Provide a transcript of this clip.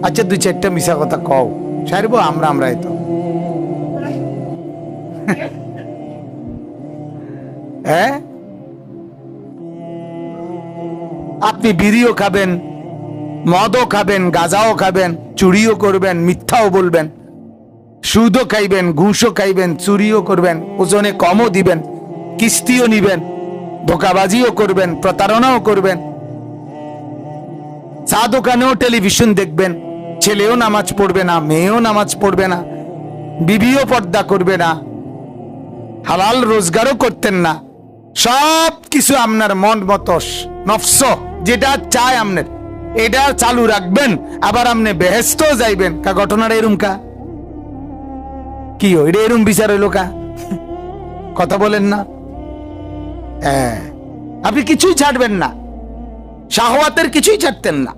আচ্ছা 2-4টা মিশা কথা কও, সারবো আমরাই তো। হ্যাঁ, আপনি বিড়িও খাবেন, মদও খাবেন, গাঁজাও খাবেন, চুরিও করবেন, মিথ্যাও বলবেন, সুদও খাইবেন, ঘুষও খাইবেন, চুরিও করবেন, ওজনে কমও দিবেন, কিস্তিও নিবেন, ধোকাবাজিও করবেন, প্রতারণাও করবেন, চা দোকানেও টেলিভিশন দেখবেন, ছেলেও নামাজ পড়বে না, মেয়েও নামাজ পড়বে না, বিবিও পর্দা করবে না, হালাল রোজগারও করতেন না, সব কিছু আপনার মন মতো নফস যেটা চায় আপনার এটা চালু রাখবেন, আবার আপনি বেহেস্ত যাইবেন। কা ঘটনাটা এরম কা কি এটা এরম বিচার হইল কা? কথা বলেন না। হ্যাঁ, আপনি কিছুই ছাড়বেন না, শাহওয়াতের কিছুই ছাড়তেন না।